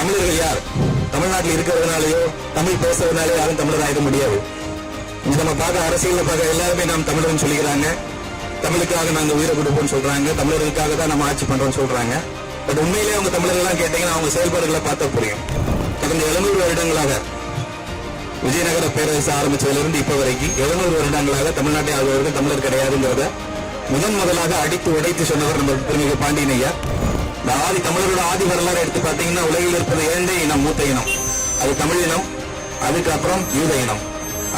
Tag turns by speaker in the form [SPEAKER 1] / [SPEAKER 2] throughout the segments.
[SPEAKER 1] தமிழர்கள் யார்? தமிழ்நாட்டில் இருக்கிறதுனாலயோ தமிழ் பேசுறதுனால யாரும் தமிழர் ஆயிட முடியாது. நம்ம பார்க்க அரசியல் பார்க்க எல்லாருமே நாம் தமிழர்னு சொல்லிக்கிறாங்க. தமிழுக்காக நாங்க உயிரை கொடுப்போம்னு சொல்றாங்க. தமிழர்களுக்காக தான் நம்ம ஆட்சி பண்றோம்னு சொல்றாங்க. பட் உண்மையிலேயே அவங்க தமிழர்கள் கேட்டீங்கன்னா அவங்க செயல்பாடுகளை பார்த்தா புரியும். கடந்த 700 வருடங்களாக விஜயநகர பேரரசு ஆரம்பிச்சதிலிருந்து இப்ப வரைக்கும் 700 வருடங்களாக தமிழ்நாட்டை ஆளுவர்கள் தமிழர் கிடையாதுங்கிறத முதலாக அடித்து உடைத்து சொன்னவர் நம்ம திருமிகு பாண்டியன் ஐயா. இந்த ஆதி தமிழரோட ஆதி வரலாறு எடுத்து பார்த்தீங்கன்னா உலகில் இருப்பது 2 இனம், மூத்த இனம். அது தமிழ் இனம், அதுக்கப்புறம் யூத இனம்.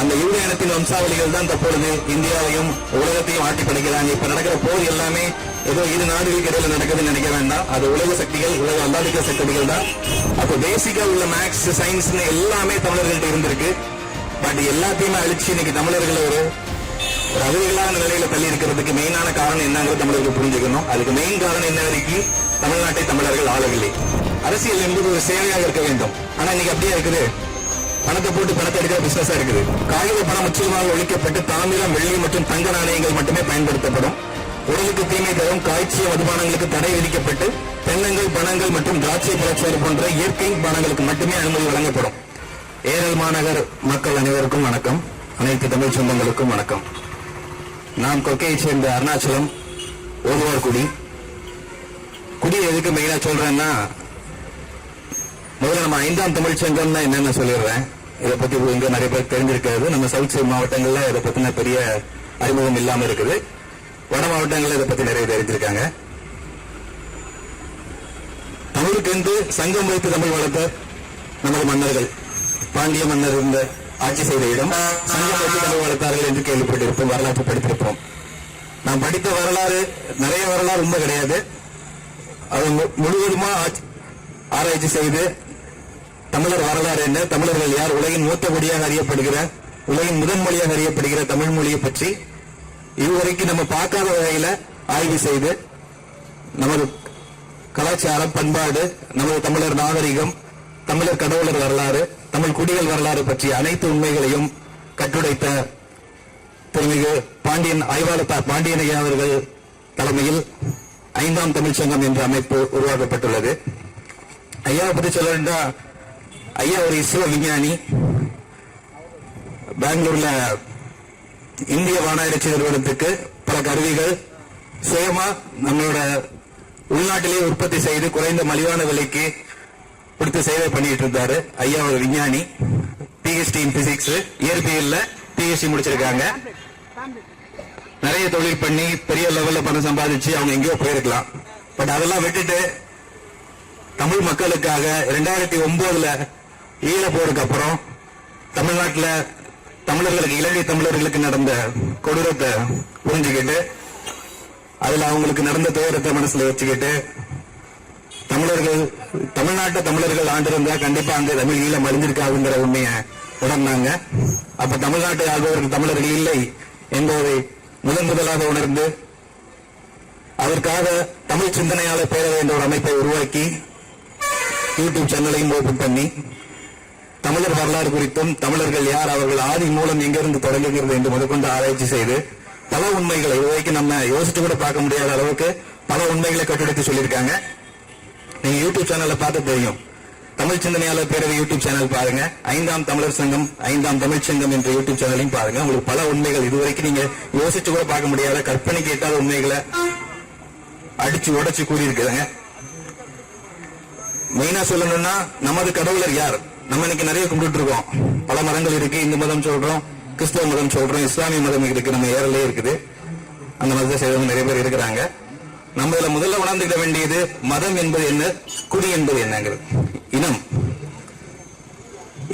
[SPEAKER 1] அந்த யூத இனத்தின் வம்சாவளிகள் தான் தற்பொழுது இந்தியாவையும் உலகத்தையும் ஆட்டி படைக்கிறாங்க. இப்ப நடக்கிற போர் எல்லாமே ஏதோ 2 நாடுகளுக்கு இடையில நடக்குதுன்னு நினைக்க வேண்டாம். அது உலக சக்திகள், உலக அல்லாதிக்க சக்திகள் தான். அப்போ பேசிக்கா உள்ள மேக்ஸ், சயின்ஸ் எல்லாமே தமிழர்கள்ட்ட இருந்திருக்கு. பட் எல்லாத்தையுமே அழிச்சு இன்னைக்கு தமிழர்களை ஒரு அகதிகளான நிலையில தள்ளி இருக்கிறதுக்கு மெயினான காரணம் என்னங்கிறது தமிழர்கள் புரிஞ்சுக்கணும். அதுக்கு மெயின் காரணம் என்ன வரைக்கும் தமிழ்நாட்டை தமிழர்கள் ஆளவில்லை. அரசியல் என்பது ஒரு சேவையாக இருக்க வேண்டும். ஆனா இன்னைக்கு அப்படியே இருக்குது. பணத்தை போட்டு பணத்தை எடுக்கிற பிசினஸா இருக்குது. காகித பணம் முற்றிலுமாக ஒழிக்கப்பட்டு தாமிரம், வெள்ளி மற்றும் தங்க நாணயங்கள் மட்டுமே பயன்படுத்தப்படும். உடலுக்கு தீமை தரும் காய்ச்சிய மதுபானங்களுக்கு தடை விதிக்கப்பட்டு தென்னங்கள், பணங்கள் மற்றும் திராட்சை பழச்சாறு போன்ற இயற்கை பானங்களுக்கு மட்டுமே அனுமதி வழங்கப்படும். ஏரல் மாநகர் மக்கள் அனைவருக்கும் வணக்கம். அனைத்து தமிழ் சொந்தங்களுக்கும் வணக்கம். நாம் கொக்கையை சேர்ந்த அருணாச்சலம் ஓதுவார் குடி. குடி எதுக்கு மெயினா சொல்றேன்னா, முதல்ல நம்ம 5ஆம் தமிழ் சங்கம்னா என்னன்னு சொல்லிடுறேன். இதை பத்தி இங்க நிறைய பேர் தெரிஞ்சிருக்கிறது. நம்ம சவுத் சைட் மாவட்டங்கள்ல இதை பத்தின பெரிய அறிமுகம் இல்லாம இருக்குது. வட மாவட்டங்கள்ல இதை பத்தி நிறைய தெரிஞ்சிருக்காங்க. தமிழுக்கு சங்கம் வைத்து தமிழ் வளர்த்த நமது மன்னர்கள், பாண்டிய மன்னர் இருந்த ஆட்சி செய்த இடம் சங்கம் வைத்து தமிழ் வளர்த்தார்கள் என்று கேள்விப்பட்டிருப்போம், வரலாற்று படித்திருப்போம். நாம் படித்த வரலாறு நிறைய வரலாறு உண்மை கிடையாது. அது முழுவதுமா ஆராய்ச்சி செய்து தமிழர் வரலாறு என்ன, தமிழர்கள் யார், உலகின் மூத்த மொழியாக அறியப்படுகிற, உலகின் முதன் மொழியாக அறியப்படுகிற தமிழ் மொழியை பற்றி இதுவரைக்கும் நம்ம பார்க்காத வகையில ஆய்வு செய்து நமது கலாச்சாரம், பண்பாடு, நமது தமிழர் நாகரிகம், தமிழர் கடவுளர் வரலாறு, தமிழ் குடிகள் வரலாறு பற்றிய அனைத்து உண்மைகளையும் கட்டுடைத்த திருமிகு பாண்டியன் ஐயா அவர்கள் தலைமையில் 5ஆம் தமிழ் சங்கம் என்ற அமைப்பு உருவாக்கப்பட்டுள்ளது. ஐயாவை பற்றி சொல்ல வேண்டாம். ஐயா ஒரு இஸ்ரோ விஞ்ஞானி. பெங்களூர்ல இந்திய வானாராய்ச்சி நிறுவனத்துக்கு பல கருவிகள் சுயமா நம்மளோட உள்நாட்டிலேயே உற்பத்தி செய்து குறைந்த மலிவான விலைக்கு கொடுத்து சேவை பண்ணிட்டு இருந்தாரு. ஐயா ஒரு விஞ்ஞானி, பிஹெச்டி இன் பிசிக்ஸ், இயற்பியல்ல பிஹெச்டி முடிச்சிருக்காங்க. நிறைய தொழில் பண்ணி பெரிய லெவல்ல பணம் சம்பாதிச்சு அவங்க எங்கேயோ போயிருக்கலாம். பட் அதெல்லாம் விட்டுட்டு தமிழ் மக்களுக்காக 2009 ஈழ போருக்கு அப்புறம் தமிழ்நாட்டில் தமிழர்களுக்கு, இலங்கை தமிழர்களுக்கு நடந்த கொடூரத்தை புரிஞ்சுக்கிட்டு அதுல அவங்களுக்கு நடந்த துயரத்தை மனசுல வச்சுக்கிட்டு தமிழ்நாட்டை தமிழர்கள் ஆண்டிருந்தா கண்டிப்பா அந்த தமிழ் ஈழம் அழிஞ்சிருக்காதுங்கிற உண்மையை உணர்ந்தாங்க. அப்ப தமிழ்நாட்டை ஆள்பவர்கள் தமிழர்கள் இல்லை என்பதை முதலாக உணர்ந்து அதற்காக தமிழ் சிந்தனையாளர் பேரவை என்ற ஒரு அமைப்பை உருவாக்கி யூடியூப் சேனலையும் ஓபன் பண்ணி தமிழர் வரலாறு குறித்தும் தமிழர்கள் யார், அவர்கள் ஆதி மூலம் எங்கிருந்து தொடங்குகிறது என்று முதற்கொண்டு ஆராய்ச்சி செய்து பல உண்மைகளை இதுவரைக்கும் நம்ம யோசிச்சு கூட பார்க்க முடியாத அளவுக்கு பல உண்மைகளை கட்டுடைத்து சொல்லியிருக்காங்க. நீங்க யூடியூப் சேனல்ல பார்த்து தெரியும். தமிழ் சிந்தனையாளர் பேரவை யூடியூப் சேனல் பாருங்க, 5ஆம் தமிழர் சங்கம், 5ஆம் தமிழ் சங்கம் என்ற யூடியூப் சேனலையும் பாருங்க. உங்களுக்கு பல உண்மைகள் இதுவரைக்கும் நீங்க யோசிச்சு கூட பார்க்க முடியாத, கற்பனைக்கு எட்டாத உண்மைகளை அடிச்சு உடைச்சு கூறியிருக்கிறாங்க. மெயினா சொல்லணும்னா நமது கடவுளர் யார்? நம்ம இன்னைக்கு நிறைய கும்பிட்டு இருக்கோம். பல மதங்கள் இருக்கு. இந்து மதம் சொல்றோம், கிறிஸ்தவ மதம் சொல்றோம், இஸ்லாமிய மதம் இருக்கு, நம்ம ஏரலே இருக்குது. அந்த மதத்தை செய்தவங்க நிறைய பேர் இருக்கிறாங்க. நம்ம இதுல முதல்ல உணர்ந்துக்க வேண்டியது மதம் என்பது என்ன, குடி என்பது என்னங்கிறது. இனம்,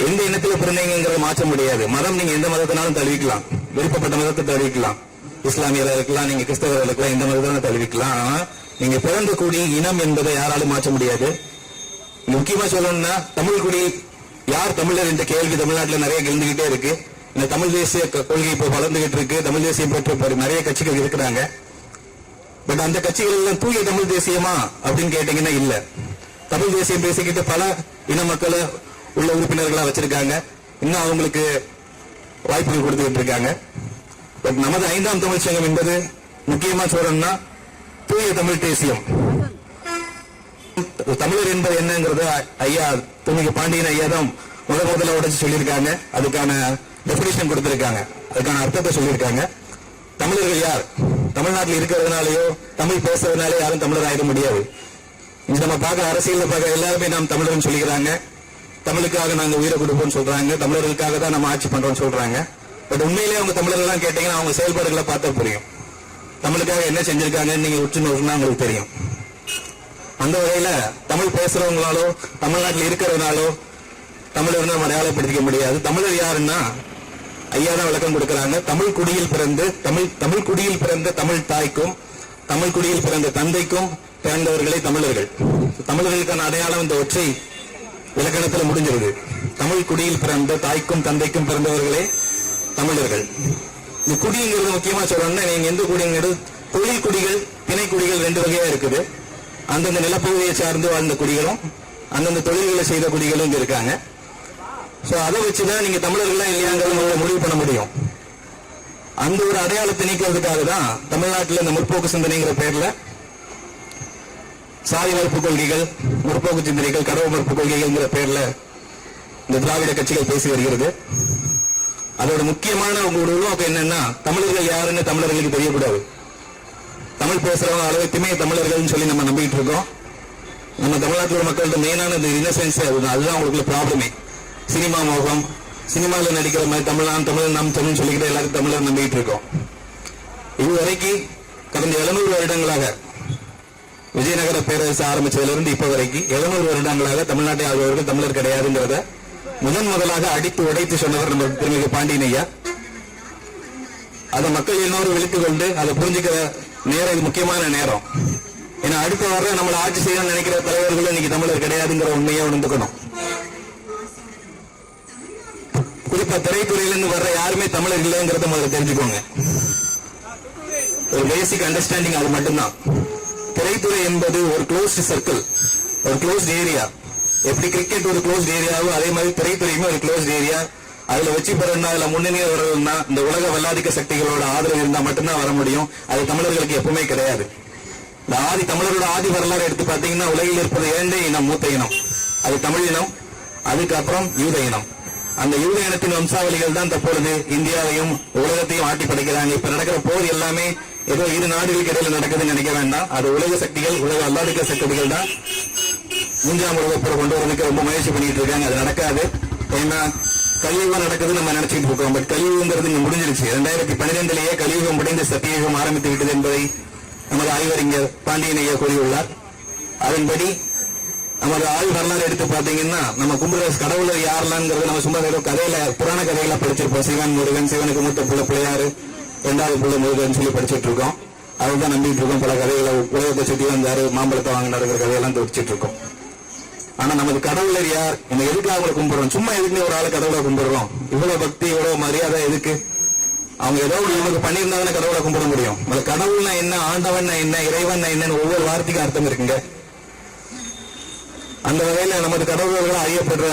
[SPEAKER 1] எந்த இனத்துல பிறந்தீங்கிறத மாற்ற முடியாது. மதம் நீங்க எந்த மதத்தினாலும் தழுவிக்கலாம், விருப்பப்பட்ட மதத்தை தழுவிக்கலாம். இஸ்லாமியரா இருக்கலாம், நீங்க கிறிஸ்தவர்கள் இருக்கலாம், எந்த மதத்தாலும் தழுவிக்கலாம். ஆனா நீங்க பிறந்த குடி இனம் என்பதை யாராலும் மாற்ற முடியாது. முக்கியமா சொல்லணும்னா தமிழ் குடி யார் தமிழர் என்ற கேள்வி தமிழ்நாட்டில் நிறைய எழுந்துகிட்டே இருக்கு. இந்த தமிழ் தேசிய கொள்கை இப்போ வளர்ந்துகிட்டு இருக்கு. தமிழ் தேசியம் பெற்ற நிறைய கட்சிகள் இருக்கிறாங்க. பட் அந்த கட்சிகள் எல்லாம் தூய தமிழ் தேசியமா அப்படின்னு கேட்டீங்கன்னா இல்ல. தமிழ் தேசியம் பேசிக்கிட்டு பல இன மக்களை உள்ள உறுப்பினர்களா வச்சிருக்காங்க. இன்னும் அவங்களுக்கு வாய்ப்புகள் கொடுத்துக்கிட்டு இருக்காங்க. பட் நமது 5ஆம் தமிழ் சங்கம் என்பது முக்கியமா சொல்லணும்னா தூய தமிழ் தேசியம். தமிழர் என்பது என்னங்கிறது ஐயா துமிக பாண்டியன் ஐயா தான் முதல்ல உடைச்சு சொல்லியிருக்காங்க. அதுக்கான டெபினிஷன் கொடுத்திருக்காங்க, அதுக்கான அர்த்தத்தை சொல்லியிருக்காங்க. தமிழர்கள் யார்? தமிழ்நாட்டில் இருக்கிறதுனாலயோ தமிழ் பேசுறதுனாலே யாரும் தமிழர் ஆயிட முடியாது. நம்ம பார்க்க அரசியல் பார்க்க எல்லாருமே நாம் தமிழர்னு சொல்லிக்கிறாங்க. தமிழுக்காக நாங்க உயிரை கொடுப்போம்னு சொல்றாங்க. தமிழர்களுக்காக தான் நம்ம ஆட்சி பண்றோம்னு சொல்றாங்க. பட் உண்மையிலேயே அவங்க தமிழர்கள் கேட்டீங்கன்னா அவங்க செயல்பாடுகளை பார்த்தா புரியும். தமிழுக்காக என்ன செஞ்சிருக்காங்கன்னு நீங்க உற்று நோக்கினா உங்களுக்கு தெரியும். அந்த வகையில தமிழ் பேசுறவங்களாலோ தமிழ்நாட்டில் இருக்கிறதுனாலோ தமிழர் நம்ம அடையாளப்படுத்திக்க முடியாது. தமிழர் யாருன்னா ஐயா தான் விளக்கம் கொடுக்கிறாங்க. தமிழ் குடியில் பிறந்த தமிழ் தாய்க்கும் தமிழ் குடியில் பிறந்த தந்தைக்கும் பிறந்தவர்களே தமிழர்கள். தமிழர்களுக்கான அடையாளம் இந்த ஒற்றை இலக்கணத்தில் முடிஞ்சிருது. தமிழ் குடியில் பிறந்த தாய்க்கும் தந்தைக்கும் பிறந்தவர்களே தமிழர்கள். இந்த குடிங்கிறது முக்கியமா சொல்லணும்னா நீங்க எந்த குடிங்கிறது தொழில் குடிகள் திணை குடிகள் ரெண்டு வகையா இருக்குது. அந்தந்த நிலப்பகுதியை சார்ந்து வாழ்ந்த குடிகளும் அந்தந்த தொழில்களை செய்த குடிகளும் இங்க இருக்காங்க. சோ அதை வச்சுதான் நீங்க தமிழர்களா இல்லையாங்கிறத முடிவு பண்ண முடியும். அந்த ஒரு அடையாளத்தை நீக்கிறதுக்காக தான் தமிழ்நாட்டில் இந்த முற்போக்கு சிந்தனைங்கிற பேர்ல சாதி மறுப்பு கொள்கைகள், முற்போக்கு சிந்தனைகள், கடவுள் மறுப்பு கொள்கைகள் பேர்ல இந்த திராவிட கட்சிகள் பேசி வருகிறது. அதோட முக்கியமான உங்களோட உருவாக்கம் என்னன்னா தமிழர்கள் யாருன்னு தமிழர்களுக்கு தெரியக்கூடாது. தமிழ் பேசுறவங்க அளவுக்குமே தமிழர்கள் சொல்லி நம்ம நம்பிட்டு இருக்கோம். நம்ம தமிழ்நாட்டில் மக்கள்கிட்ட மெயினான இந்த இன்னசென்ஸ் அதுதான் அவங்களுக்குள்ள ப்ராப்ளமே. சினிமா மோகம், சினிமாவில் நடிக்கிற மாதிரி தமிழ் நாம் தமிழ் சொல்லிக்கிட்டு எல்லாரும் தமிழர் நம்பிட்டு இருக்கோம். இதுவரைக்கும் கடந்த 700 வருடங்களாக விஜயநகர பேரரசு ஆரம்பிச்சதிலிருந்து இப்ப வரைக்கும் 700 வருடங்களாக தமிழ்நாட்டை ஆள்பவர்கள் தமிழர் கிடையாதுங்கிறத முதலாக அடித்து உடைத்து சொன்னவர் நம்ம திருமிகு பாண்டியன் ஐயா. அதை மக்கள் எல்லோரும் விழித்துக் கொண்டு அதை புரிஞ்சுக்கிற நேரம் இது முக்கியமான நேரம். ஏன்னா அடுத்த வர நம்மளை ஆட்சி செய்யணும்னு நினைக்கிற தலைவர்கள் இன்னைக்கு தமிழர் கிடையாதுங்கிற உண்மையை உணர்ந்துக்கணும். குறிப்பா திரைத்துறையிலிருந்து வர்ற யாருமே தமிழர் இல்லைங்கிறத முதல்ல தெரிஞ்சுக்கோங்க. ஒரு பேசிக் அண்டர்ஸ்டாண்டிங் அது மட்டும்தான். திரைத்துறை என்பது ஒரு க்ளோஸ்ட் சர்க்கிள், ஒரு க்ளோஸ்ட் ஏரியா. எப்படி கிரிக்கெட் ஒரு க்ளோஸ்ட் ஏரியாவோ அதே மாதிரி திரைத்துறையுமே ஒரு க்ளோஸ்ட் ஏரியா. அதுல வச்சு பெறணும்னா அதுல முன்னணியே வரணும்னா இந்த உலக வல்லாதிக்க சக்திகளோட ஆதரவு இருந்தா மட்டும்தான் வர முடியும். அது தமிழர்களுக்கு எப்பவுமே கிடையாது. இந்த தமிழரோட ஆதி வரலாறு எடுத்து பாத்தீங்கன்னா உலகில் இருப்பது 2 இனம், மூத்த இனம். அது தமிழ் இனம், அதுக்கப்புறம் யூத இனம். அந்த யூத இனத்தின் வம்சாவளிகள் தான் தற்பொழுது இந்தியாவையும் உலகத்தையும் ஆட்டி படைக்கிறாங்க. இப்ப நடக்கிற போர் எல்லாமே ஏதோ 2 நாடுகளுக்கு இடையில நடக்குதுன்னு நினைக்க வேண்டாம். அது உலக சக்திகள், உலக வல்லாதிக்க சக்திகள் தான் 3ஆம் உலகப் போரை கொண்டு வரதுக்கு ரொம்ப முயற்சி பண்ணிட்டு இருக்காங்க. அது நடக்காது. ஏன்னா கலியுகம் நடக்குதுன்னு நம்ம நினைச்சிட்டு இருக்கோம். பட் கலியுகங்கிறது இங்க முடிஞ்சிருச்சு. 2012 கலியுகம் முடிந்து சத்தியுகம் ஆரம்பித்து விட்டது என்பதை நமது ஆய்வறிஞர் பாண்டியன் ஐயா கூறியுள்ளார். அதன்படி நமது ஆய்வு வரலாறு எடுத்து பாத்தீங்கன்னா நம்ம கும்பிடுற கடவுளர் யாரெல்லாம்ங்கிறது நம்ம சும்மா கதையில புராண கதைகளா படிச்சிருப்போம். சிவன் முருகன், சிவனுக்கு மூத்த புள்ள பிள்ளையாரு, 2வது புள்ள முருகன் சொல்லி படிச்சுட்டு இருக்கோம். அதுதான் நம்பிட்டு இருக்கோம். பல கதைகளை உலகத்தை சுற்றி வந்தாரு, மாம்பழத்தை வாங்கினாருங்கிற கதையெல்லாம் துடிச்சிட்டு இருக்கோம். ஆனா நமது கடவுளர் யார், நம்ம எதுக்காக அவங்களை கும்பிடுறோம்? சும்மா எதுக்கு ஒரு ஆளை கடவுளை கும்பிடுறோம்? இவ்வளவு பக்தி, இவ்வளவு மரியாதை எதுக்கு? அவங்க ஏதாவது இவங்களுக்கு பண்ணியிருந்தாங்கன்னா கடவுளை கும்பிட முடியும். கடவுள்னா என்ன, ஆண்டவன் என்ன, இறைவன் என்னன்னு ஒவ்வொரு வார்த்தைக்கும் அர்த்தம் இருக்குங்க. அந்த வகையில நமது கடவுள்கள் அறியப்படுற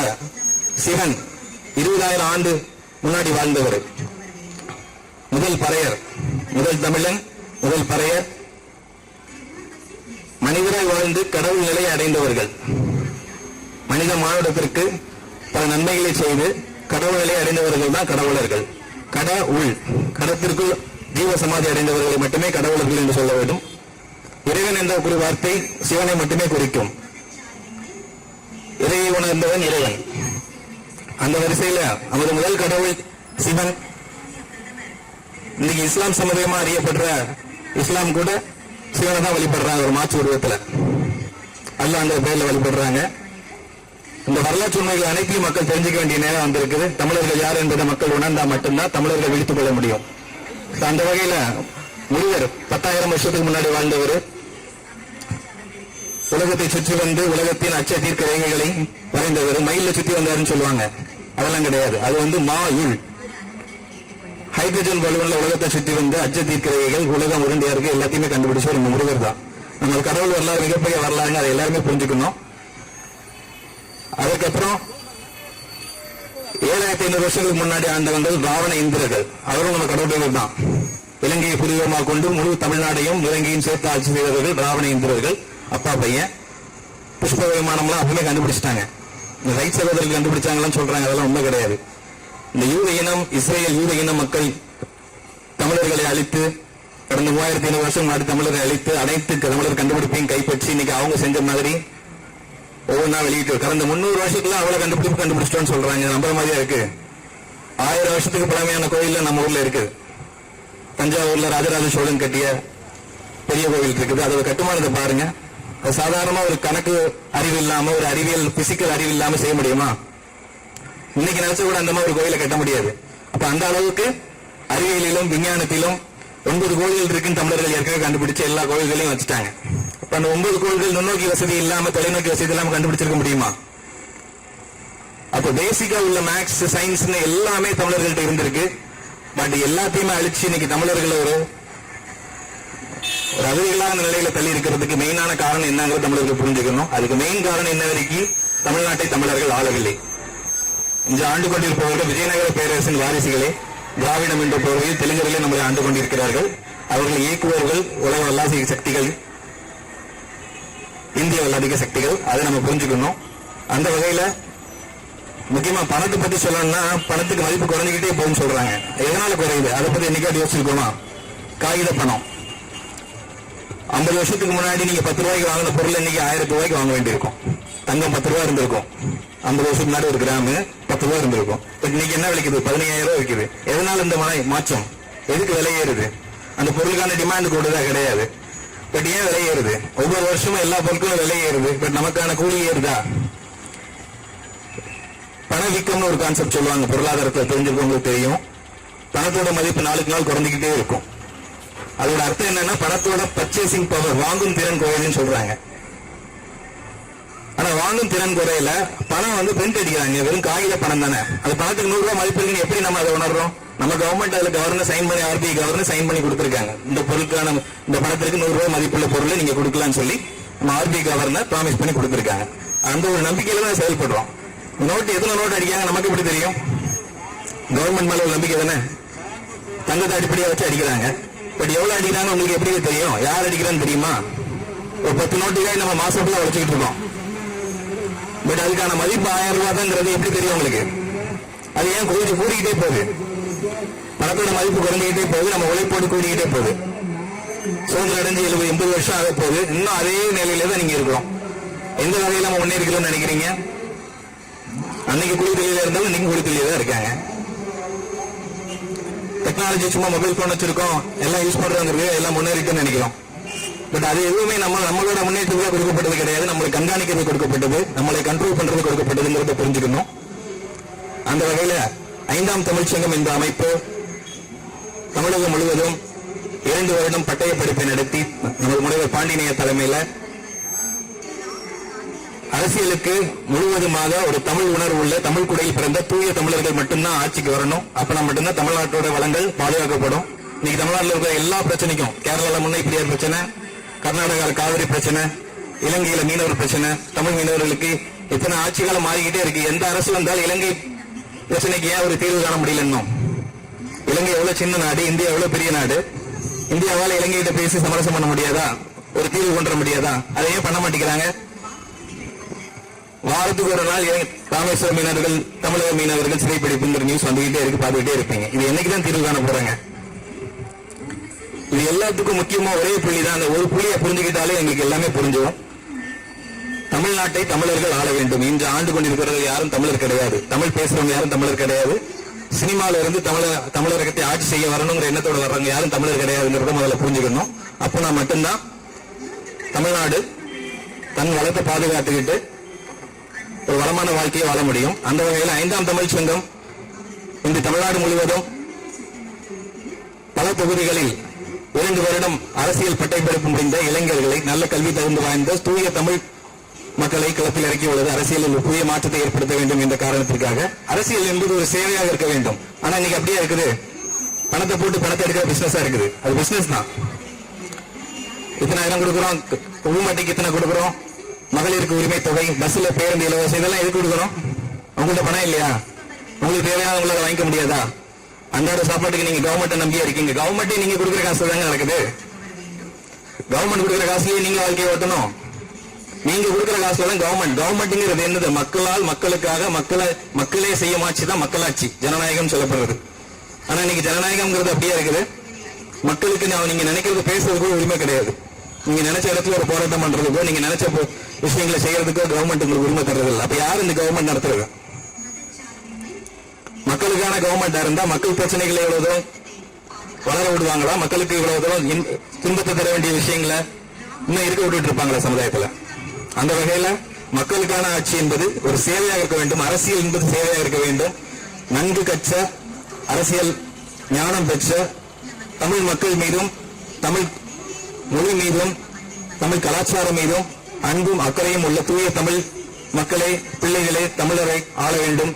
[SPEAKER 1] சிவன் 20,000 ஆண்டு முன்னாடி வாழ்ந்தவர். முதல் பறையர், முதல் தமிழன், முதல் பறையர். மனிதராய் வாழ்ந்து கடவுள் நிலையை அடைந்தவர்கள். மனித மானுடத்திற்கு பல நன்மைகளை செய்து கடவுள் நிலையை அடைந்தவர்கள் தான் கடவுளர்கள். கடத்திற்குள் ஜீவ சமாதி அடைந்தவர்களை மட்டுமே கடவுளர்கள் என்று சொல்ல வேண்டும். இறைவன் என்ற ஒரு வார்த்தை சிவனை மட்டுமே குறிக்கும். இறையை உணர்ந்தவன் இறைவன். அந்த வரிசையில நமது முதல் கடவுள் சிவன். இன்னைக்கு இஸ்லாம் சமுதாயமா அறியப்படுற இஸ்லாம் கூட சிவனை தான் வழிபடுறாங்க. ஒரு மாற்று உருவத்துல அல்லாஹ் அந்த பேர்ல வழிபடுறாங்க. இந்த வரலாற்று உண்மைகள் அனைத்தையும் மக்கள் தெரிஞ்சுக்க வேண்டிய நேரம் வந்திருக்குது. தமிழர்கள் யார் என்பதை மக்கள் உணர்ந்தா மட்டும்தான் தமிழர்கள் விழித்துக் கொள்ள முடியும். அந்த வகையில முருகர் 10,000 வருஷத்துக்கு முன்னாடி வாழ்ந்தவர். உலகத்தை சுற்றி வந்து உலகத்தின் அச்ச தீர்க்க ரேகைகளை வரைந்தவர். மயில சுற்றி வந்தாருன்னு சொல்லுவாங்க, அதெல்லாம் கிடையாது. அது வந்து மாயுள் ஹைட்ரஜன் பலூன்ல உலகத்தை சுற்றி வந்து அச்ச தீர்க்க ரேகைகள், உலகம் உருண்டையா இருக்கு, எல்லாத்தையுமே கண்டுபிடிச்சவர் நம்ம முருகர் தான். நம்ம கடவுள் வரலாறு மிகப்பெரிய வரலாறுங்க, அதை எல்லாருமே புரிஞ்சுக்கணும். அதுக்கப்புறம் 7,500 வருஷங்களுக்கு முன்னாடி ஆண்டவர்கள் ராவண இந்திரர்கள். அவரும் நம்ம கடவுள்கள் தான். இலங்கையை பூர்வீகமாக கொண்டு முழு தமிழ்நாடையும் இலங்கையும் சேர்த்து ஆட்சி செய்தவர்கள் ராவண இந்திரர்கள். அப்பா பையன் புஷ்ப விமானம்லாம் அப்பவே கண்டுபிடிச்சிட்டாங்க. இந்த ரைட் சகோதரர்கள் கண்டுபிடிச்சாங்கன்னு சொல்றாங்க, அதெல்லாம் உண்மை கிடையாது. இந்த யூத இனம், இஸ்ரேல் யூத இன மக்கள் தமிழர்களை அழித்து, கடந்த 3500 வருஷம் முன்னாடி தமிழரை அழித்து அனைத்து தமிழர் கண்டுபிடிப்பையும் கைப்பற்றி இன்னைக்கு அவங்க செஞ்ச மாதிரி ஒவ்வொன்றா வெளியிட்டு கடந்த 300 வருஷத்துல அவ்வளவு கண்டுபிடிச்சிட்டோம்னு சொல்றாங்க. நம்புற மாதிரியா இருக்கு? 1000 வருஷத்துக்கு பழமையான கோயில் நம்ம ஊர்ல இருக்கு. தஞ்சாவூர்ல ராஜராஜ சோழன் கட்டிய பெரிய கோவில் இருக்குது. அதோட கட்டுமானத்தை பாருங்க. அது சாதாரணமா ஒரு கணக்கு அறிவு இல்லாம, ஒரு அறிவியல் பிசிக்கல் அறிவு இல்லாம செய்ய முடியுமா? இன்னைக்கு நினைச்ச கூட அந்த மாதிரி ஒரு கோயிலை கட்ட முடியாது. அப்ப அந்த அளவுக்கு அறிவியலிலும் விஞ்ஞானத்திலும் 9 கோயில்கள் இருக்குன்னு தமிழர்கள் ஏற்கனவே கண்டுபிடிச்சு எல்லா கோயில்களையும் வச்சுட்டாங்க. அப்ப அந்த 9 கோயில்கள் நுண்ணோக்கி வசதி இல்லாம, தொலைநோக்கி வசதி இல்லாம கண்டுபிடிச்சிருக்க முடியுமா? அப்ப பேசிக்கா உள்ள மேக்ஸ், சயின்ஸ் எல்லாமே தமிழர்கள்ட்ட இருந்திருக்கு. பட் எல்லாத்தையுமே அழிச்சு இன்னைக்கு தமிழர்கள் ஒரு அறிவியலான நிலையில தள்ளி இருக்கிறதுக்கு மெயினான காரணம் என்னங்கிறது தமிழர்கள் புரிஞ்சுக்கணும். அதுக்கு மெயின் காரணம் என்ன வரைக்கும் தமிழ்நாட்டை தமிழர்கள் ஆளவில்லை. இந்த ஆண்டு கொண்டிருப்பவர்கள் விஜயநகர பேரரசின் வாரிசுகளே திராவிடம் என்ற போர்வையில் தெலுங்கர்களே நம்மளை ஆண்டு கொண்டிருக்கிறார்கள். அவர்கள் இயக்குவர்கள் உலக வல்லாசிக சக்திகள், இந்திய வல்லாதிக சக்திகள். அதை நம்ம புரிஞ்சுக்கணும். அந்த வகையில முக்கியமா பணத்தை பத்தி சொல்லணும்னா, பணத்துக்கு மதிப்பு குறைஞ்சிக்கிட்டே போகும்னு சொல்றாங்க. எதனால குறையுது? அதை பத்தி என்னைக்காவது யோசிச்சிருக்கோமா? காகித பணம் 50 வருஷத்துக்கு முன்னாடி நீங்க 10 ரூபாய்க்கு வாங்கின பொருள் இன்னைக்கு 1000 ரூபாய்க்கு வாங்க வேண்டியிருக்கும். தங்கம் 10 ரூபாய் இருந்திருக்கும். 50 வருஷத்துக்கு முன்னாடி ஒரு கிராமு 10 ரூபாய் இருந்திருக்கும். பட் இன்னைக்கு என்ன விலைக்குது? 15,000 ரூபாய் விற்குது. எதனால இந்த மாற்றம்? எதுக்கு விலை ஏறுது? அந்த பொருளுக்கான டிமாண்ட் கூடதா? கிடையாது. பட் ஏன் விலை ஏறுது? ஒவ்வொரு வருஷமும் எல்லா பொருட்களும் விலை ஏறுது. பட் நமக்கான கூலி ஏறுதா? பணவீக்கம்னு ஒரு கான்செப்ட் சொல்லுவாங்க. பொருளாதாரத்தில் தெரிஞ்சிருக்கவங்களுக்கு தெரியும். பணத்தோட மதிப்பு நாளுக்கு நாள் குறைஞ்சிக்கிட்டே இருக்கும். அதோட அர்த்தம் என்னன்னா, பணத்தோட பர்ச்சேசிங் பவர், வாங்கும் திறன் குறையுதுன்னு சொல்றாங்க. ஆனா வாங்கும் திறன் குறையில பணம் பிரிண்ட் அடிக்கிறாங்க. வெறும் காகித பணம் தானே. அது பணத்துக்கு 100 ரூபாய் மதிப்பு இருக்குன்னு எப்படி நம்ம அதை உணர்றோம்? நம்ம கவர்மெண்ட் அதுல கவர்னர் சைன் பண்ணி, ஆர்பிஐ கவர்னர் சைன் பண்ணி கொடுத்திருக்காங்க. இந்த பொருளுக்கான, இந்த பணத்திற்கு 100 ரூபாய் மதிப்புள்ள பொருளை நீங்க கொடுக்கலாம்னு சொல்லி நம்ம ஆர்பிஐ கவர்னர் ப்ராமிஸ் பண்ணி கொடுத்திருக்காங்க. அந்த ஒரு நம்பிக்கையில தான் செயல்படுறோம். நோட்டு எத்தனை நோட்டு அடிக்காங்க நமக்கு எப்படி தெரியும்? கவர்மெண்ட் மேல ஒரு நம்பிக்கை தானே. தங்கத்தை அடிப்படையா வச்சு அடிக்கிறாங்க. பட் எவ்வளவு அடிக்கிறாங்க உங்களுக்கு எப்படி தெரியும்? யார் அடிக்கிறான்னு தெரியுமா? ஒரு 10 நோட்டுக்காக நம்ம மாசம் ஃபுல்லா உழைச்சிக்கிட்டு இருக்கோம். பட் அதுக்கான மதிப்பு 1000 ரூபாய் தான்ங்கிறது எப்படி தெரியும் உங்களுக்கு? அது ஏன் கொஞ்சம் கூடிக்கிட்டே போகுது? பணத்தோட மதிப்பு குறைஞ்சிக்கிட்டே போகுது. நம்ம உழைப்போடு கூடிக்கிட்டே போகுது. சுதந்திரம் அடைஞ்சு 70-80 வருஷம் ஆக போகுது. இன்னும் அதே நிலையில தான் நீங்க இருக்கிறோம். எந்த வகையில நம்ம முன்னேறிக்கலாம்னு நினைக்கிறீங்க? அன்னைக்கு குடித்தொழில இருந்தாலும் இன்னைக்கு குடித்தொழில தான் இருக்காங்க. டெக்னாலஜி சும்மா மொபைல் போன் வச்சிருக்கோம், எல்லாம் யூஸ் பண்றாங்க, எல்லாம் முன்னேறிட்டுன்னு நினைக்கிறோம். பட் அது எதுவுமே நம்மளோட முன்னேற்றத்துக்கு கொடுக்கப்பட்டது கிடையாது. நம்மளை கண்காணிக்கிறது கொடுக்கப்பட்டது, நம்மளை கண்ட்ரோல் பண்றது கொடுக்கப்பட்டதுங்கிறத புரிஞ்சுக்கணும். அந்த வகையில 5ஆம் தமிழ்ச்சங்கம் என்ற அமைப்பு தமிழகம் முழுவதும் 2 வருடம் பட்டய படிப்பை நடத்தி நமது முனைவர் பாண்டியனைய தலைமையில அரசியலுக்கு முழுவதுமாக ஒரு தமிழ் உணர்வு உள்ள தமிழ் குடியில் பிறந்த தூய தமிழர்கள் மட்டும்தான் ஆட்சிக்கு வரணும். அப்பனா மட்டும்தான் தமிழ்நாட்டோட வளங்கள் பாதுகாக்கப்படும். இன்னைக்கு தமிழ்நாட்டில் இருக்கிற எல்லா பிரச்சனைக்கும், கேரளால முன்னை பெரியார் பிரச்சனை, கர்நாடகாவில் காவிரி பிரச்சனை, இலங்கையில மீனவர் பிரச்சனை, தமிழ் மீனவர்களுக்கு இத்தனை ஆட்சிகாலம் மாறிக்கிட்டே இருக்கு. எந்த அரசு வந்தால் இலங்கை பிரச்சனைக்கு ஏன் ஒரு தீர்வு காண முடியல? இன்னும் இலங்கை எவ்வளவு சின்ன நாடு, இந்தியா எவ்வளவு பெரிய நாடு. இந்தியாவால இலங்கையிட்ட பேசி சமரசம் பண்ண முடியாதா? ஒரு தீர்வு கொண்டு வர முடியாதா? அதை ஏன் பண்ண மாட்டேங்கிறாங்க? வாரத்துக்கு ஒரு நாள் ராமேஸ்வர மீனவர்கள், தமிழக மீனவர்கள் சிறைப்பிடிப்புங்கிற நியூஸ் வந்துகிட்டே இருக்கு, பார்த்துக்கிட்டே இருப்பீங்க. இது என்னைக்குதான் தீர்வு காண போறாங்க? இது எல்லாத்துக்கும் முக்கியமா ஒரே புள்ளி தான். அந்த ஒரு புள்ளியை புரிஞ்சுக்கிட்டாலே எங்களுக்கு எல்லாமே புரிஞ்சுவோம். தமிழ்நாட்டை தமிழர்கள் ஆள வேண்டும். இன்று ஆண்டு கொண்டிருக்கிறவர்கள் யாரும் தமிழர் கிடையாது. தமிழ் பேசுறவங்க யாரும் தமிழர் கிடையாது. சினிமால இருந்து தமிழகத்தை ஆட்சி செய்ய வரணுங்கிற எண்ணத்தோட வர்றவங்க யாரும் தமிழர் கிடையாதுங்கிறத முதல்ல புரிஞ்சுக்கணும். அப்போ நான் மட்டும்தான் தமிழ்நாடு தன் வளத்தை பாதுகாத்துக்கிட்டு ஒரு வளமான வாழ்க்கையை வாழ முடியும். அந்த வகையில் 5ஆம் தமிழ்ச்சங்கம் இன்று தமிழ்நாடு முழுவதும் பல தொகுதிகளில் 2 வருடம் அரசியல் பட்டை படிப்பு முடிந்த இளைஞர்களை, நல்ல கல்வி தகுந்து வாய்ந்த தூய தமிழ் மக்களை களத்தில் இறக்கியுள்ளது. அரசியலில் ஒரு புதிய மாற்றத்தை ஏற்படுத்த வேண்டும் என்ற காரணத்திற்காக. அரசியல் என்பது ஒரு சேவையாக இருக்க வேண்டும். ஆனா இன்னைக்கு அப்படியே இருக்குது. பணத்தை போட்டு பணத்தை எடுக்கிற பிசினஸா இருக்குது. அது பிசினஸ் தான். இத்தனை இடம் கொடுக்கிறோம், உள்மட்டிக்கு இத்தனை கொடுக்கிறோம், மகளிருக்கு உரிமை தொகை, பஸ்ல பேருந்து இலவசம், இதெல்லாம் எதுக்கு கொடுக்கிறோம்? உங்கள்கிட்ட பணம் இல்லையா? உங்களுக்கு தேவையான உங்களால வாங்கிக்க முடியாதா? அன்றாட சாப்பாட்டுக்கு நீங்க கவர்மெண்ட் நம்பியா இருக்கீங்க. கவர்மெண்டே நீங்க கொடுக்குற காசு தாங்க நடக்குது. கவர்மெண்ட் கொடுக்குற காசுலயே நீங்க வாழ்க்கையை ஓட்டணும். நீங்க கொடுக்கிற காசுல தான் கவர்மெண்ட்ங்கிறது என்னது? மக்களால் மக்களுக்காக மக்களே செய்யும் ஆட்சி தான் மக்களாட்சி, ஜனநாயகம் சொல்லப்படுறது. ஆனா இன்னைக்கு ஜனநாயகம்ங்கிறது அப்படியே இருக்குது. மக்களுக்கு நீங்க நினைக்கிறது பேசுறதுக்கோ உரிமை கிடையாது. நீங்க நினைச்ச இடத்துல ஒரு போராட்டம் பண்றதுக்கோ நீங்க நினைச்ச விஷயங்களை செய்யறதுக்கோ கவர்மெண்ட் உங்களுக்கு உரிமை தர்றது இல்லை. அப்ப யாரு இந்த கவர்மெண்ட் நடத்துறது? மக்களுக்கான கவர்மெண்டா இருந்தா மக்கள் பிரச்சனைகளை எவ்வளவு தூரம் வளர விடுவாங்களா? மக்களுக்கு இவ்வளவு தூரம் துன்பத்தை தர வேண்டிய விஷயங்களை இன்னும் இருக்க விட்டுட்டு இருப்பாங்களா சமுதாயத்துல? அந்த வகையில மக்களுக்கான ஆட்சி என்பது ஒரு சேவையாக இருக்க வேண்டும். அரசியல் என்பது சேவையாக இருக்க வேண்டும். நன்கு கற்ற அரசியல் ஞானம் பெற்ற தமிழ் மக்கள் மீதும் தமிழ் மொழி மீதும் தமிழ் கலாச்சாரம் மீதும் அன்பும் அக்கறையும் உள்ள தூய தமிழ் மக்களே, பிள்ளைகளே தமிழரை ஆள வேண்டும்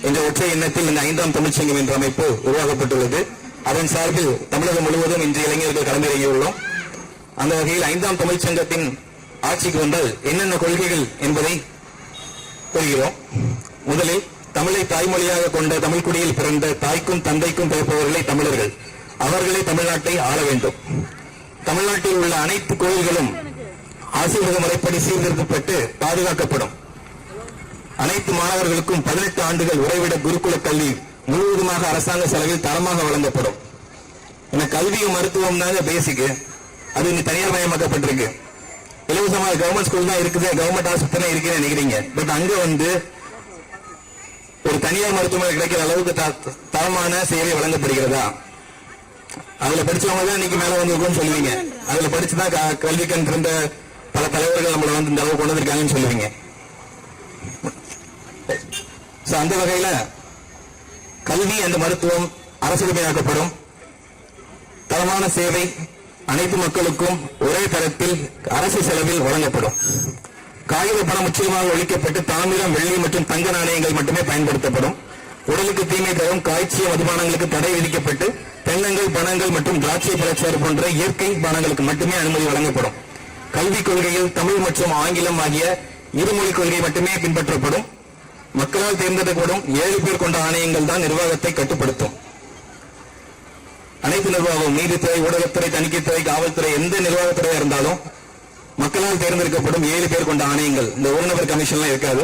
[SPEAKER 1] என்ற ஒற்றை எண்ணத்தில் இந்த 5ஆம் தமிழ்ச்சங்கம் என்ற அமைப்பு உருவாக்கப்பட்டுள்ளது. அதன் சார்பில் தமிழகம் முழுவதும் இன்று இளைஞர்கள் களமிறங்கியுள்ளோம். அந்த வகையில் 5ஆம் தமிழ்ச்சங்கத்தின் ஆட்சிக்கு வந்தால் என்னென்ன கொள்கைகள் என்பதை கூறுகிறோம். முதலில் தமிழை தாய்மொழியாக கொண்ட தமிழ் குடியில் பிறந்த தாய்க்கும் தந்தைக்கும் பிறப்பவர்களே தமிழர்கள். அவர்களே தமிழ்நாட்டை ஆள வேண்டும். தமிழ்நாட்டில் உள்ள அனைத்து கோயில்களும் ஆசீர்வாத முறைப்படி சீர்திருத்தப்பட்டு பாதுகாக்கப்படும். அனைத்து மாணவர்களுக்கும் 18 ஆண்டுகள் உறைவிட குருகுல கல்வி முழுவதுமாக அரசாங்க செலவில் தரமாக வழங்கப்படும். கல்வியும் மருத்துவம் தாங்க பேசிக். அது இன்னும் தனியார் மயமாக்கப்பட்டிருக்கு. இலவசமாக கவர்மெண்ட் ஸ்கூல் தான் இருக்குது, கவர்மெண்ட் ஆஸ்பத்திரி இருக்குன்னு நினைக்கிறீங்க. பட் அங்க ஒரு தனியார் மருத்துவமனை கிடைக்கிற அளவுக்கு தரமான சேவை வழங்கப்படுகிறதா? அதுல படிச்சவங்க தான் இன்னைக்கு மேல வந்து சொல்லுவீங்க. அதுல படிச்சுதான் கல்வி கண் இருந்த பல தலைவர்கள் நம்மள இந்த அளவு கொண்டு வந்திருக்காங்கன்னு சொல்லுவீங்க. அந்த வகையில கல்வி அந்த மருத்துவம் அரசுடைமையாக்கப்படும். தரமான சேவை அனைத்து மக்களுக்கும் ஒரே தரத்தில் அரசு செலவில் வழங்கப்படும். காகித பணம் முற்றிலுமாக ஒழிக்கப்பட்டு தாமிரம், வெள்ளி மற்றும் தங்க நாணயங்கள் மட்டுமே பயன்படுத்தப்படும். உடலுக்கு தீமை தரும் காய்ச்சிய மதுபானங்களுக்கு தடை விதிக்கப்பட்டு தென்னங்கள், பணங்கள் மற்றும் திராட்சை பழச்சாறு போன்ற இயற்கை பானங்களுக்கு மட்டுமே அனுமதி வழங்கப்படும். கல்விக் கொள்கையில் தமிழ் மற்றும் ஆங்கிலம் ஆகிய இருமொழி கொள்கை மட்டுமே பின்பற்றப்படும். மக்களால் தேர்ந்தெடுக்கப்படும் 7 பேர் கொண்ட ஆணையங்கள் தான் நிர்வாகத்தை கட்டுப்படுத்தும். அனைத்து நிர்வாகம், நீதித்துறை, ஊடகத்துறை, தணிக்கைத்துறை, காவல்துறை, எந்த நிர்வாகத்துறையா இருந்தாலும் மக்களால் தேர்ந்தெடுக்கப்படும் 7 பேர் கொண்ட ஆணையங்கள். இந்த ஒரு நபர் கமிஷன்லாம் இருக்காது.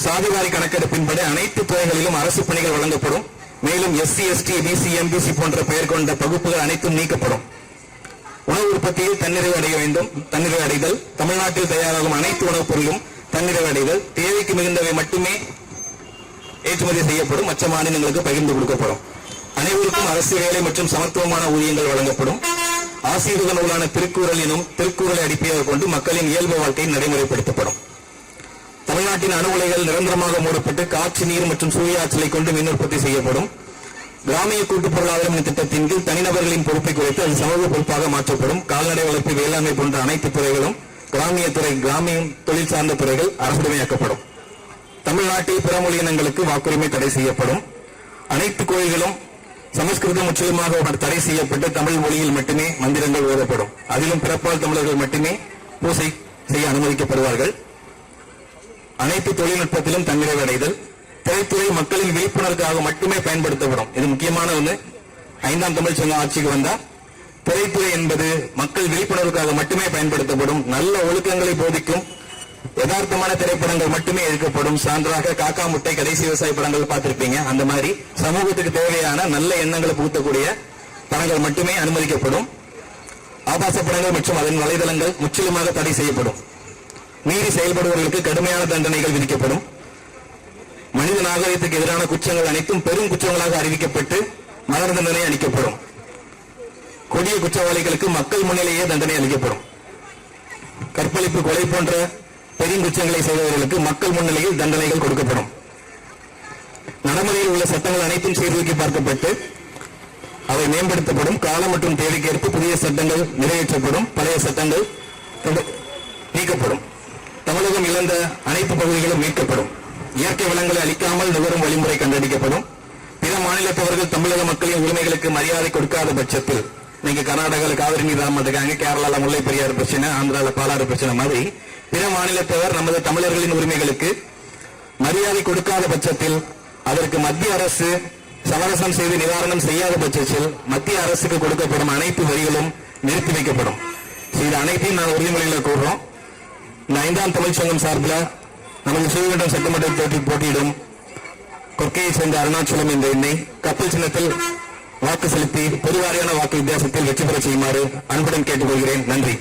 [SPEAKER 1] சாதிவாரி கணக்கெடுப்பின்படி அனைத்து துறைகளிலும் அரசு பணிகள் வழங்கப்படும். மேலும் SC, ST, BC, MBC போன்ற பெயர் கொண்ட பகுப்புகள் அனைத்தும் நீக்கப்படும். உணவு உற்பத்தியில் தன்னிறைவு அடைய வேண்டும். தன்னிறைவு அடைதல். தமிழ்நாட்டில் தயாராகும் அனைத்து உணவுப் பொருளும் தன்னிறைவு அடைதல். தேவைக்கு மிகுந்தவை மட்டுமே ஏற்றுமதி செய்யப்படும். மற்ற மாநிலங்களுக்கு பகிர்ந்து கொடுக்கப்படும். அனைவருக்கும் அரசு வேலை மற்றும் சமத்துவமான ஊதியங்கள் வழங்கப்படும். ஆசீர்வாத நூலான திருக்குறள் எனும் திருக்குறளை அடிப்படையாக கொண்டு மக்களின் இயல்பு வாழ்க்கை நடைமுறைப்படுத்தப்படும். தமிழ்நாட்டின் அணு உலைகள் நிரந்தரமாக மூடப்பட்டு காற்று, நீர் மற்றும் சூரிய ஆற்றலை கொண்டு மின் உற்பத்தி செய்யப்படும். கிராமிய கூட்டு பொருளாதார திட்டத்தின் கீழ் தனிநபர்களின் பொறுப்பை குறைத்து அது சமூக பொறுப்பாக மாற்றப்படும். கால்நடை வளர்ப்பு, வேளாண்மை போன்ற அனைத்து துறைகளும் கிராமிய துறை, கிராமியம் தொழில் சார்ந்த துறைகள் அரசுடைமையாக்கப்படும். தமிழ்நாட்டில் பிற மொழியினங்களுக்கு வாக்குரிமை தடை செய்யப்படும். அனைத்து கோயில்களும் சமஸ்கிருதம் முற்றிலுமாக தடை செய்யப்பட்டு தமிழ் மொழியில் மட்டுமே மந்திரங்கள் ஓதப்படும். அதிலும் பிறப்பால் தமிழர்கள் மட்டுமே பூசை செய்ய அனுமதிக்கப்படுவார்கள். அனைத்து தொழில்நுட்பத்திலும் தன்னிறைவு அடைதல். திரைத்துறை மக்களின் விழிப்புணர்வுக்காக மட்டுமே பயன்படுத்தப்படும். இது முக்கியமான ஒன்று. 5ஆம் தமிழ்ச்சங்கம் ஆட்சிக்கு வந்தா திரைத்துறை என்பது மக்கள் விழிப்புணர்வுக்காக மட்டுமே பயன்படுத்தப்படும். நல்ல ஒழுக்கங்களை போதிக்கும் யதார்த்தமான திரைப்படங்கள் மட்டுமே எடுக்கப்படும். சான்றாக காக்கா முட்டை, கடைசி விவசாய படங்கள் பார்த்திருப்பீங்க. அந்த மாதிரி சமூகத்துக்கு தேவையான நல்ல எண்ணங்களை புகுத்தக்கூடிய படங்கள் மட்டுமே அனுமதிக்கப்படும். ஆபாச படங்கள் மற்றும் அதன் வலைதளங்கள் முற்றிலுமாக தடை செய்யப்படும். மீறி செயல்படுவர்களுக்கு கடுமையான தண்டனைகள் விதிக்கப்படும். மனித நாகரிகத்துக்கு எதிரான குற்றங்கள் அனைத்தும் பெரும் குற்றங்களாக அறிவிக்கப்பட்டு மரண தண்டனை அளிக்கப்படும். கொடிய குற்றவாளிகளுக்கு மக்கள் முன்னிலேயே தண்டனை அளிக்கப்படும். கற்பழிப்பு, கொலை போன்ற பெரும் குற்றங்களை செய்தவர்களுக்கு மக்கள் முன்னிலையில் தண்டனைகள் கொடுக்கப்படும். நடைமுறையில் உள்ள சட்டங்கள் அனைத்தும் சீர்தூக்கி பார்க்கப்பட்டு அவை மேம்படுத்தப்படும். காலம் மற்றும் தேவைக்கேற்ப புதிய சட்டங்கள் நிறைவேற்றப்படும். பழைய சட்டங்கள் நீக்கப்படும். தமிழகம் இழந்த அனைத்து பகுதிகளும் மீட்கப்படும். இயற்கை வளங்களை அளிக்காமல் நுகரும் வழிமுறை கண்டறிக்கப்படும். பிற மாநிலத்தவர்கள் தமிழக மக்களின் உரிமைகளுக்கு மரியாதை கொடுக்காத பட்சத்தில், நீங்க கர்நாடகாவில் காவிரி நீர் இருக்காங்க, கேரளால முல்லை பெரியாறு பிரச்சனை, ஆந்திரால பாலாறு பிரச்சனை மாதிரி பிற மாநிலத்தவர் நமது தமிழர்களின் உரிமைகளுக்கு மரியாதை கொடுக்காத பட்சத்தில் அதற்கு மத்திய அரசு சமரசம் செய்து நிவாரணம் செய்யாத பட்சத்தில் மத்திய அரசுக்கு கொடுக்கப்படும் அனைத்து வரிகளும் நிறுத்தி வைக்கப்படும். இது அனைத்தையும் நான் உறுதிமொழியில் கூறுறோம். இந்த 5ஆம் தமிழ்ச் சங்கம் சார்பில் நமது ஸ்ரீவைகுண்டம் சட்டமன்ற தேர்தலில் போட்டியிடும் கொற்கையை சேர்ந்த அருணாச்சலம் என்ற எண்ணை கப்பல் சின்னத்தில் வாக்கு செலுத்தி பொதுவாரியான வாக்கு வித்தியாசத்தில் வெற்றி பெற செய்யுமாறு அன்புடன் கேட்டுக்கொள்கிறேன். நன்றி.